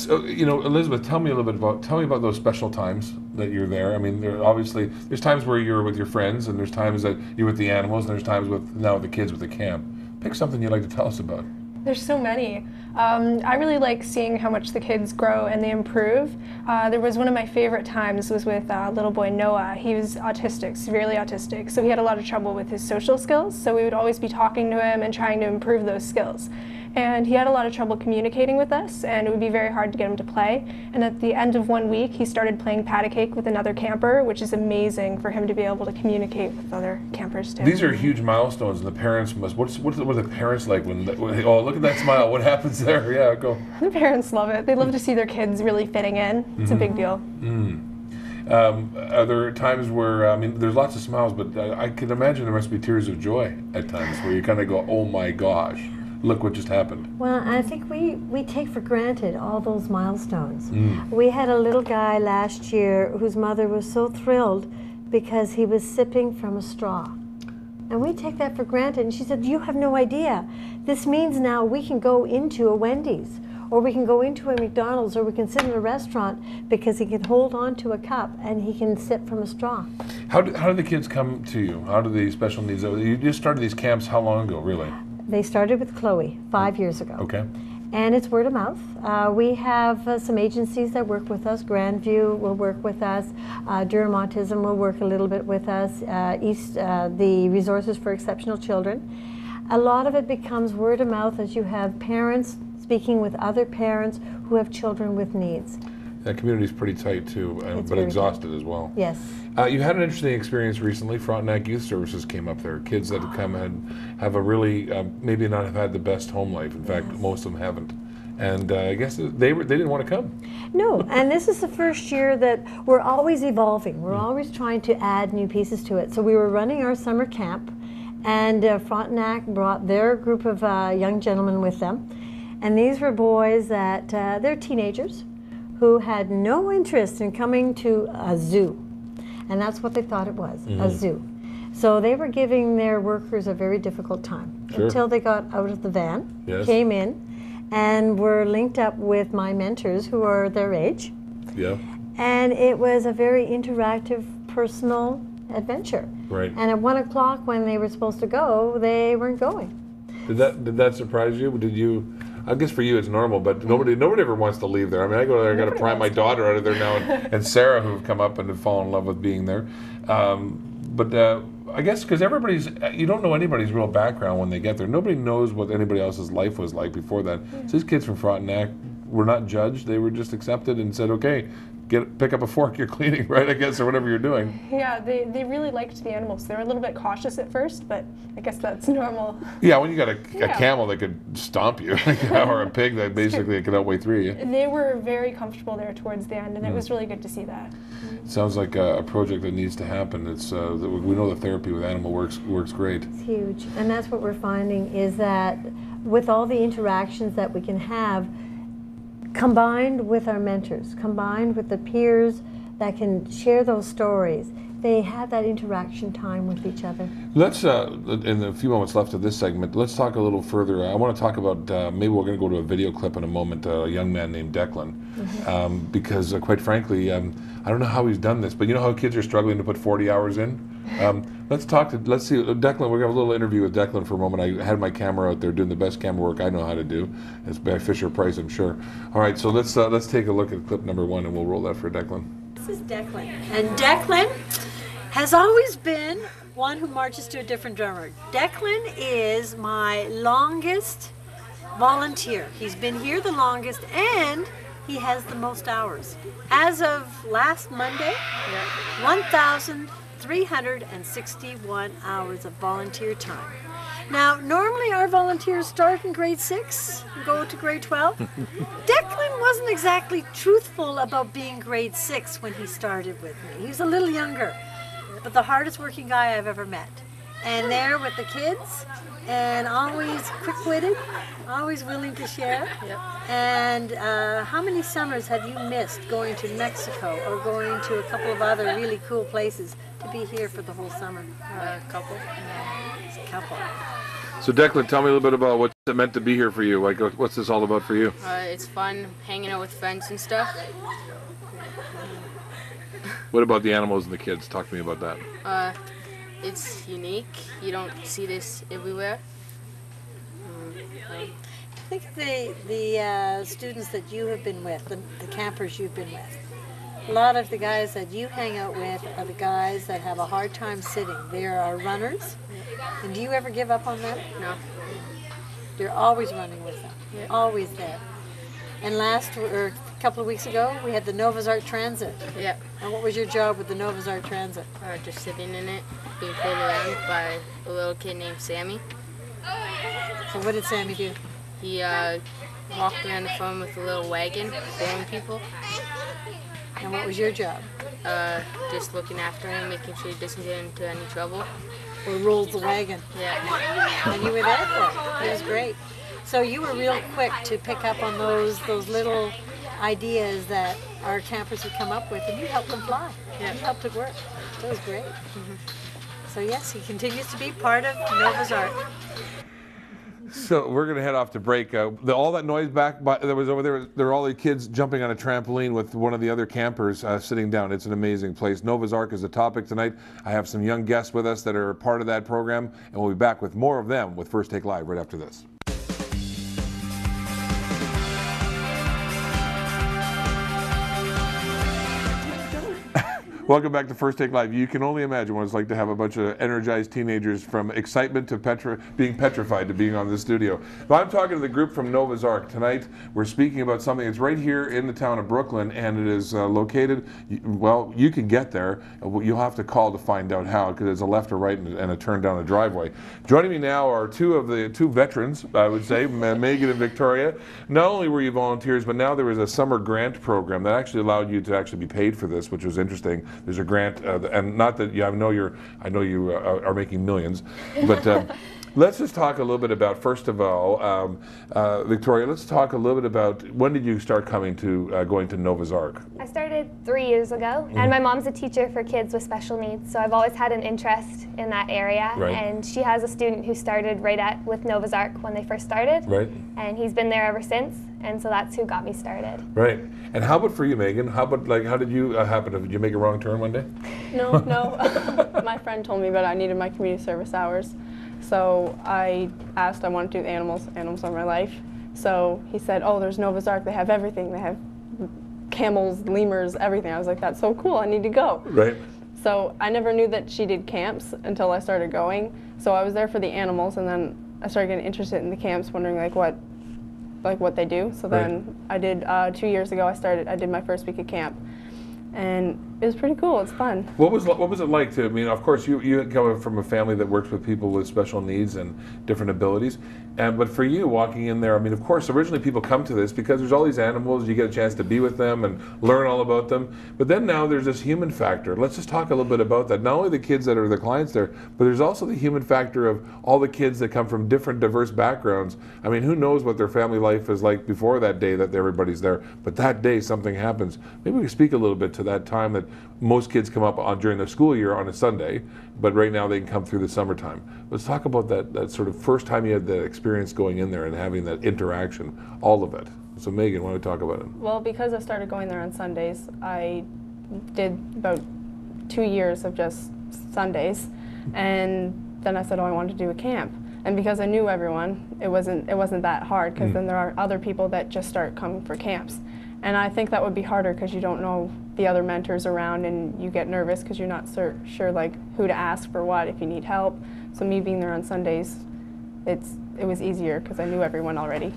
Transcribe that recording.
So, you know, Elizabeth, tell me about those special times that you're there. I mean, there's times where you're with your friends, and there's times that you're with the animals, and there's times with the kids with the camp. Pick something you'd like to tell us about. There's so many. I really like seeing how much the kids grow and they improve. There was one of my favorite times was with little boy Noah. He was autistic, severely autistic, so he had a lot of trouble with his social skills, so we would always be talking to him and trying to improve those skills. And he had a lot of trouble communicating with us, and it would be very hard to get him to play. And at the end of 1 week, he started playing patty cake with another camper, which is amazing for him to be able to communicate with other campers too. These are huge milestones, and the parents must. What are the parents like when? Oh, look at that smile! What happens there? Yeah, go. The parents love it. They love to see their kids really fitting in. It's a big deal. Are there times where, I mean, there's lots of smiles, but I can imagine there must be tears of joy at times where you kind of go, oh my gosh, look what just happened. Well, I think we take for granted all those milestones. We had a little guy last year whose mother was so thrilled because he was sipping from a straw. And we take that for granted. And she said, you have no idea. This means now we can go into a Wendy's, or we can go into a McDonald's, or we can sit in a restaurant because he can hold on to a cup and he can sip from a straw. How do the kids come to you? How do the special needs? You just started these camps how long ago, really? They started with Chloe 5 years ago. Okay. And it's word of mouth. We have some agencies that work with us. Grandview will work with us. Durham Autism will work a little bit with us. The Resources for Exceptional Children. A lot of it becomes word of mouth as you have parents speaking with other parents who have children with needs. That community is pretty tight too, but exhausted tight as well. Yes. You had an interesting experience recently. Frontenac Youth Services came up there. Kids that have come and have a really, maybe not have had the best home life. In fact, most of them haven't. And I guess they didn't want to come. No, and this is the first year that we're always evolving. We're always trying to add new pieces to it. So we were running our summer camp, and Frontenac brought their group of young gentlemen with them. And these were boys that, they're teenagers, who had no interest in coming to a zoo. And that's what they thought it was, a zoo. So they were giving their workers a very difficult time until they got out of the van, came in, and were linked up with my mentors who are their age. Yeah. And it was a very interactive, personal adventure. Right. And at 1 o'clock when they were supposed to go, they weren't going. Did that surprise you? Did you? I guess for you it's normal, but nobody ever wants to leave there. I mean, I go there, I got to pry my daughter out of there now, and Sarah, who've come up and have fallen in love with being there. But I guess because you don't know anybody's real background when they get there. Nobody knows what anybody else's life was like before that. So these kids from Frontenac were not judged; they were just accepted and said, "Okay, pick up a fork, you're cleaning, right? I guess, or whatever you're doing." Yeah, they really liked the animals. They were a little bit cautious at first, but I guess that's normal. Yeah, when you got a camel that could stomp you, or a pig that basically could outweigh three of you. They were very comfortable there towards the end, and it was really good to see that. Sounds like a project that needs to happen. It's we know the therapy with animal works great. It's huge, and that's what we're finding is that with all the interactions that we can have, combined with our mentors, combined with the peers that can share those stories, they have that interaction time with each other. Let's, in the few moments left of this segment, let's talk a little further. I want to talk about, maybe we're going to go to a video clip in a moment, a young man named Declan, because quite frankly, I don't know how he's done this, but you know how kids are struggling to put 40 hours in? Let's see, Declan, we're going to have a little interview with Declan for a moment. I had my camera out there doing the best camera work I know how to do. It's by Fisher Price, I'm sure. All right, so let's take a look at clip number 1 and we'll roll that for Declan. This is Declan, and Declan has always been one who marches to a different drummer. Declan is my longest volunteer. He's been here the longest, and he has the most hours. As of last Monday, 1,361 hours of volunteer time. Now, normally our volunteers start in grade 6 and go to grade 12. Declan wasn't exactly truthful about being grade 6 when he started with me. He was a little younger, but the hardest working guy I've ever met. And there with the kids, and always quick-witted, always willing to share. And how many summers have you missed going to Mexico or going to a couple of other really cool places to be here for the whole summer? A couple. A couple. So Declan, tell me a little bit about what's it meant to be here for you. Like, what's this all about for you? It's fun hanging out with friends and stuff. What about the animals and the kids? Talk to me about that. It's unique. You don't see this everywhere. Think of the students that you have been with, the campers you've been with. A lot of the guys that you hang out with are the guys that have a hard time sitting. They are runners. And do you ever give up on them? No. You're always running with them. Yeah. Always there. And a couple of weeks ago, we had the Nova's Ark Transit. Yeah. And what was your job with the Nova's Ark Transit? Just sitting in it, being pulled around by a little kid named Sammy. So what did Sammy do? He walked around the farm with a little wagon, pulling people. And what was your job? Just looking after him, making sure he doesn't get into any trouble. Or rolls the wagon? Yeah. And you were there for it. It was great. So you were real quick to pick up on those little ideas that our campers would come up with, and you helped them fly. Yeah. You helped it work. That was great. So yes, he continues to be part of Nova's Ark. So we're going to head off to break. All that noise back that was over there were all the kids jumping on a trampoline with one of the other campers sitting down. It's an amazing place. Nova's Ark is the topic tonight. I have some young guests with us that are part of that program, and we'll be back with more of them with First Take Live right after this. Welcome back to First Take Live. You can only imagine what it's like to have a bunch of energized teenagers from excitement to being petrified to being on the studio. But I'm talking to the group from Nova's Ark. Tonight we're speaking about something that's right here in the town of Brooklyn, and it is located, well, you can get there. You'll have to call to find out how, because there's a left or right and a turn down a driveway. Joining me now are two veterans, I would say, Megan and Victoria. Not only were you volunteers, but now there was a summer grant program that actually allowed you to actually be paid for this, which was interesting. There's a grant, and not that I know you are making millions, but let's just talk a little bit about, first of all, Victoria. Let's talk a little bit about, when did you start going to Nova's Ark? I started 3 years ago, and my mom's a teacher for kids with special needs, so I've always had an interest in that area. Right. And she has a student who started with Nova's Ark when they first started, right? And he's been there ever since. And so that's who got me started. Right. And how about for you, Megan? How did you happen to, did you make a wrong turn one day? No. My friend told me that I needed my community service hours. So I asked, I want to do the animals are my life. So he said, oh, there's Nova's Ark, they have everything. They have camels, lemurs, everything. I was like, that's so cool, I need to go. Right. So I never knew that she did camps until I started going. So I was there for the animals, and then I started getting interested in the camps, wondering what they do. So then I did, 2 years ago I did my first week of camp, and it was pretty cool. It's fun. What was it like to, I mean, of course you come from a family that works with people with special needs and different abilities, but for you walking in there, I mean, of course originally people come to this because there's all these animals, you get a chance to be with them and learn all about them, but then now there's this human factor. Let's just talk a little bit about that. Not only the kids that are the clients there, but there's also the human factor of all the kids that come from different diverse backgrounds. I mean, who knows what their family life is like before that day that everybody's there, but that day something happens. Maybe we can speak a little bit to that time that most kids come up on during the school year on a Sunday, but right now they can come through the summertime. Let's talk about that sort of first time you had that experience going in there and having that interaction, all of it. So Megan, why don't we talk about it? Well, because I started going there on Sundays, I did about 2 years of just Sundays, and then I said, oh, I wanted to do a camp. And because I knew everyone, it wasn't that hard, because then there are other people that just start coming for camps. And I think that would be harder because you don't know the other mentors around, and you get nervous because you're not sure like who to ask for what if you need help. So me being there on Sundays, it was easier because I knew everyone already.